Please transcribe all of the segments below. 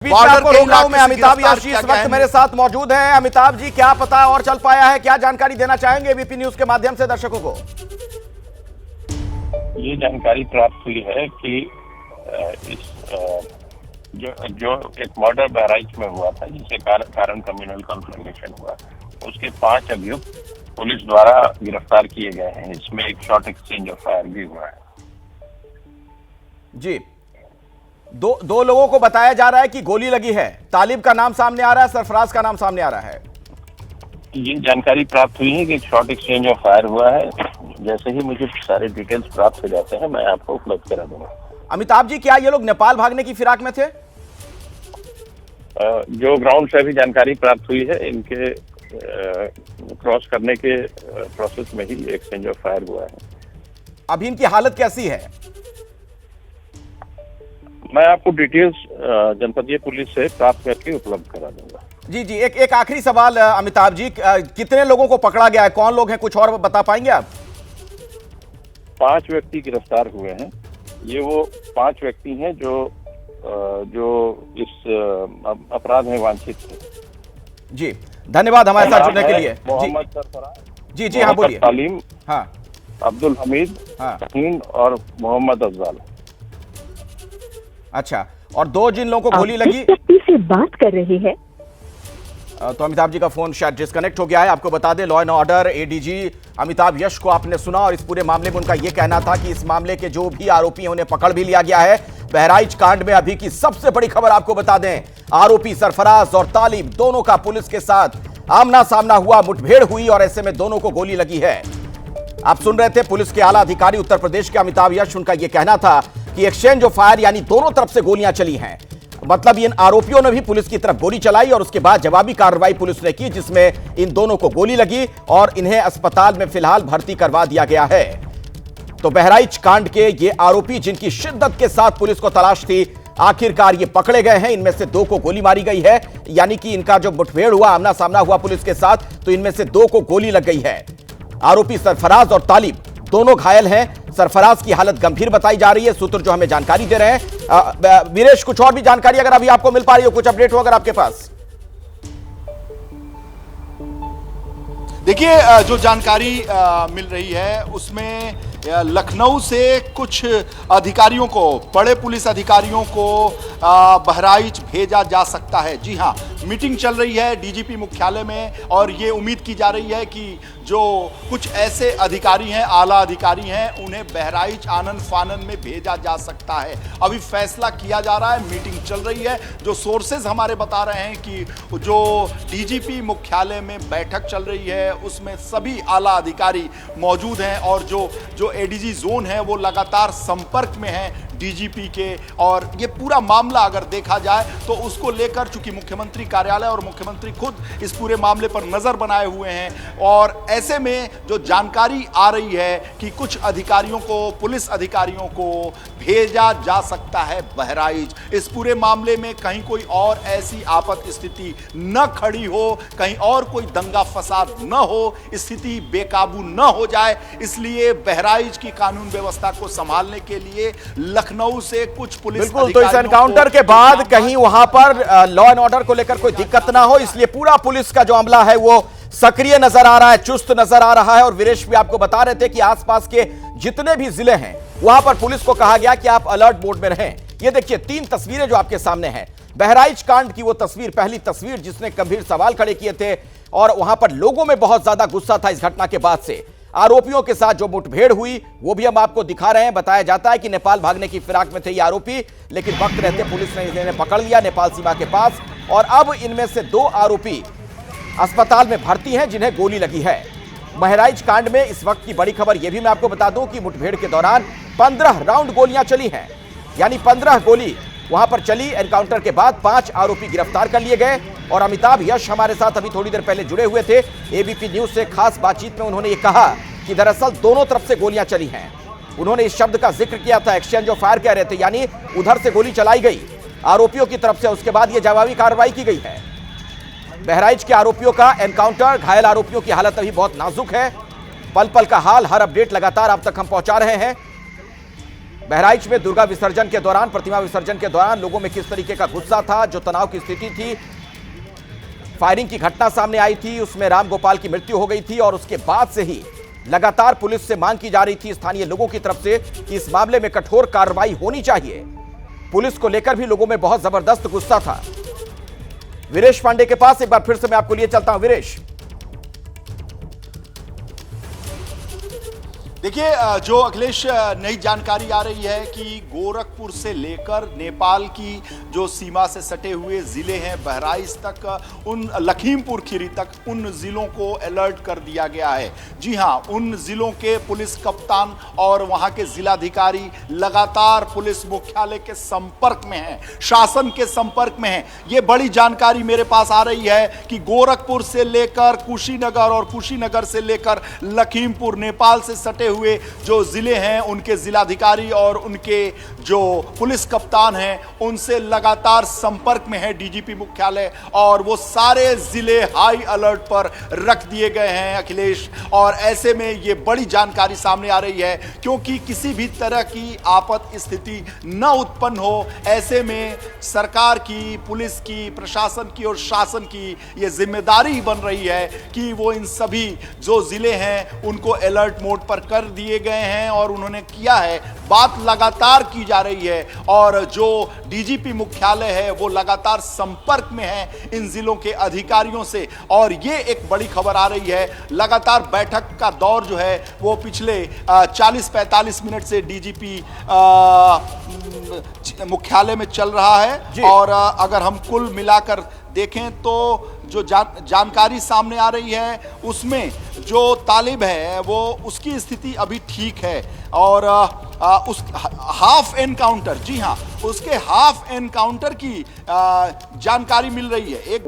Border को रोक रहा हूं मैं। अमिताभ यश इस वक्त मेरे साथ मौजूद हैं। अमिताभ जी, क्या पता और चल पाया है, क्या जानकारी देना चाहेंगे एबीपी न्यूज के माध्यम से दर्शकों को? ये जानकारी प्राप्त हुई है कि जो एक मर्डर बहराइच में हुआ था, जिसके कारण कम्युनल कॉन्फ्रेंटेशन हुआ, उसके 5 अभियुक्त पुलिस द्वारा गिरफ्तार किए गए हैं। इसमें एक शॉर्ट एक्सचेंज ऑफ फायर भी हुआ है। जी, दो लोगों को बताया जा रहा है कि गोली लगी है। तालिब का नाम सामने आ रहा है, सरफराज का नाम सामने आ रहा है। ये जानकारी प्राप्त हुई है कि एक शॉर्ट एक्सचेंज ऑफ फायर हुआ है। जैसे ही मुझे सारे डिटेल्स प्राप्त हो जाते हैं, मैं आपको उपलब्ध करा दूंगा। अमिताभ जी, क्या ये लोग नेपाल भागने की फिराक में थे? जो ग्राउंड से अभी जानकारी प्राप्त हुई है, इनके क्रॉस करने के प्रोसेस में ही एक्सचेंज ऑफ फायर हुआ है। अभी इनकी हालत कैसी है? मैं आपको डिटेल्स जनपदीय पुलिस से प्राप्त करके उपलब्ध करा दूंगा। जी जी, एक आखिरी सवाल अमिताभ जी, कितने लोगों को पकड़ा गया है, कौन लोग हैं, कुछ और बता पाएंगे आप? 5 व्यक्ति गिरफ्तार हुए हैं। ये वो 5 व्यक्ति हैं जो इस अपराध में वांछित थे। जी, धन्यवाद हमारे साथ जुड़ने के लिए। मोहम्मद सरफराज, जी जी हाँ बोलिए। तालीम, हाँ, अब्दुल हमीद, हाँ, हिंद और मोहम्मद अफजाल। अच्छा, और 2 जिन लोगों को गोली लगी से बात कर रहे हैं। तो अमिताभ जी का फोन शायद डिस्कनेक्ट हो गया है। आपको बता दें, law and order ADG Amitabh Yash को आपने सुना, और इस पूरे मामले में उनका यह कहना था कि इस मामले के जो भी आरोपी हैं उन्हें पकड़ भी लिया गया है। बहराइच कांड में अभी की सबसे बड़ी खबर आपको बता दें, आरोपी सरफराज और तालिब दोनों का पुलिस के साथ आमना सामना हुआ, मुठभेड़ हुई और ऐसे में दोनों को गोली लगी है। आप सुन रहे थे पुलिस के आला अधिकारी उत्तर प्रदेश के अमिताभ यश, उनका यह कहना था कि एक्सचेंज ऑफ फायर यानी दोनों तरफ से गोलियां चली हैं। मतलब इन आरोपियों ने भी पुलिस की तरफ गोली चलाई और उसके बाद जवाबी कार्रवाई पुलिस ने की, जिसमें इन दोनों को गोली लगी और इन्हें अस्पताल में फिलहाल भर्ती करवा दिया गया है। तो बहराइच कांड के ये आरोपी, जिनकी शिद्दत के साथ पुलिस को तलाश थी, आखिरकार ये पकड़े गए हैं। इनमें से 2 को गोली मारी गई है, यानी कि इनका जो मुठभेड़ हुआ, आमना सामना हुआ पुलिस के साथ, तो इनमें से 2 को गोली लग गई है। आरोपी सरफराज और तालिब दोनों घायल हैं। सरफराज की हालत गंभीर बताई जा रही है, सूत्र जो हमें जानकारी दे रहे हैं। वीरेश, कुछ और भी जानकारी अगर अभी आपको मिल पा रही हो, कुछ अपडेट हो अगर आपके पास? देखिए, जो जानकारी मिल रही है उसमें लखनऊ से कुछ अधिकारियों को, बड़े पुलिस अधिकारियों को बहराइच भेजा जा सकता है। जी हां, मीटिंग चल रही है डीजीपी मुख्यालय में और ये उम्मीद की जा रही है कि जो कुछ ऐसे अधिकारी हैं, आला अधिकारी हैं, उन्हें बहराइच आनन फानन में भेजा जा सकता है। अभी फैसला किया जा रहा है, मीटिंग चल रही है। जो सोर्सेज हमारे बता रहे हैं कि जो डीजीपी मुख्यालय में बैठक चल रही है उसमें सभी आला अधिकारी मौजूद हैं और जो एडीजी जोन है वो लगातार संपर्क में है डीजीपी के। और ये पूरा मामला अगर देखा जाए तो उसको लेकर, चूंकि मुख्यमंत्री कार्यालय और मुख्यमंत्री खुद इस पूरे मामले पर नजर बनाए हुए हैं, और ऐसे में जो जानकारी आ रही है कि कुछ अधिकारियों को, पुलिस अधिकारियों को भेजा जा सकता है बहराइच। इस पूरे मामले में कहीं कोई और ऐसी आपात स्थिति न खड़ी हो, कहीं और कोई दंगा फसाद न हो, स्थिति बेकाबू न हो जाए, इसलिए बहराइच की कानून व्यवस्था को संभालने के लिए लखनऊ से कुछ पुलिस बिल्कुल, तो इस एनकाउंटर के बाद कहीं वहां पर लॉ एंड ऑर्डर को लेकर कोई दिक्कत ना हो, इसलिए पूरा पुलिस का जो अमला है वो सक्रिय नजर आ रहा है, चुस्त नजर आ रहा है। और वीरेश भी आपको बता रहे थे कि आसपास के जितने भी जिले हैं वहां पर पुलिस को कहा गया कि आप अलर्ट मोड में रहें। ये देखिए 3 तस्वीरें जो आपके सामने हैं, बहराइच कांड की वो तस्वीर, पहली तस्वीर जिसने गंभीर सवाल खड़े किए थे, और वहां पर लोगों में बहुत ज्यादा गुस्सा था इस घटना के बाद से। आरोपियों के साथ जो मुठभेड़ हुई वो भी हम आपको दिखा रहे हैं। बताया जाता है कि नेपाल भागने की फिराक में थे ये आरोपी, लेकिन वक्त रहते पुलिस ने इन्हें पकड़ लिया नेपाल सीमा के पास, और अब इनमें से 2 आरोपी अस्पताल में भर्ती हैं जिन्हें गोली लगी है। बहराइच कांड में इस वक्त की बड़ी खबर यह भी मैं आपको बता दूं कि मुठभेड़ के दौरान 15 राउंड गोलियां चली हैं, यानी 15 गोली वहां पर चली। एनकाउंटर के बाद 5 आरोपी गिरफ्तार कर लिए गए, और अमिताभ यश हमारे साथ अभी थोड़ी देर पहले जुड़े हुए थे एबीपी न्यूज से। खास बातचीत में उन्होंने ये कहा कि दरअसल दोनों तरफ से गोलियां चली हैं। उन्होंने इस शब्द का जिक्र किया था, एक्सचेंज ऑफ फायर कह रहे थे, यानी उधर से गोली चलाई गई आरोपियों की तरफ से, उसके बाद यह जवाबी कार्रवाई की गई है। बहराइच के आरोपियों का एनकाउंटर, घायल आरोपियों की हालत अभी बहुत नाजुक है। पल पल का हाल, हर अपडेट लगातार आप तक हम पहुंचा रहे हैं। बहराइच में दुर्गा विसर्जन के दौरान, प्रतिमा विसर्जन के दौरान लोगों में किस तरीके का गुस्सा था, जो तनाव की स्थिति थी, फायरिंग की घटना सामने आई थी, उसमें रामगोपाल की मृत्यु हो गई थी और उसके बाद से ही लगातार पुलिस से मांग की जा रही थी स्थानीय लोगों की तरफ से कि इस मामले में कठोर कार्रवाई होनी चाहिए। पुलिस को लेकर भी लोगों में बहुत जबरदस्त गुस्सा था। वीरेश पांडे के पास एक बार फिर से मैं आपको लिए चलता हूं। वीरेश, देखिए, जो अखिलेश नई जानकारी आ रही है कि गोरखपुर से लेकर नेपाल की जो सीमा से सटे हुए जिले हैं बहराइच तक, उन लखीमपुर खीरी तक, उन जिलों को अलर्ट कर दिया गया है। जी हां, उन जिलों के पुलिस कप्तान और वहां के जिलाधिकारी लगातार पुलिस मुख्यालय के संपर्क में हैं, शासन के संपर्क में हैं। ये बड़ी जानकारी मेरे पास आ रही है कि गोरखपुर से लेकर कुशीनगर और कुशीनगर से लेकर लखीमपुर, नेपाल से सटे हुए जो जिले हैं, उनके जिलाधिकारी और उनके जो पुलिस कप्तान हैं, उनसे लगातार संपर्क में है डीजीपी मुख्यालय, और वो सारे जिले हाई अलर्ट पर रख दिए गए हैं अखिलेश। और ऐसे में ये बड़ी जानकारी सामने आ रही है, क्योंकि किसी भी तरह की आपात स्थिति न उत्पन्न हो, ऐसे में सरकार की, पुलिस की, प्रशासन की और शासन की ये जिम्मेदारी बन रही है कि वो इन सभी जो जिले हैं उनको अलर्ट मोड पर कर दिए गए हैं और उन्होंने किया है। बात लगातार की जा रही है और जो डीजीपी मुख्यालय है वो लगातार संपर्क में है इन जिलों के अधिकारियों से। और ये एक बड़ी खबर आ रही है, लगातार बैठक का दौर जो है वो पिछले 40-45 मिनट से डीजीपी मुख्यालय में चल रहा है। और अगर हम कुल मिलाकर देखें तो जो जानकारी सामने आ रही है उसमें जो तालिब है वो उसकी स्थिति अभी ठीक है। और उस हाफ एनकाउंटर, जी हाँ, उसके हाफ एनकाउंटर की जानकारी मिल रही है। एक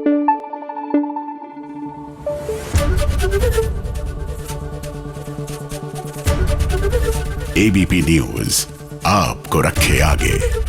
एबीपी न्यूज आपको रखे आगे।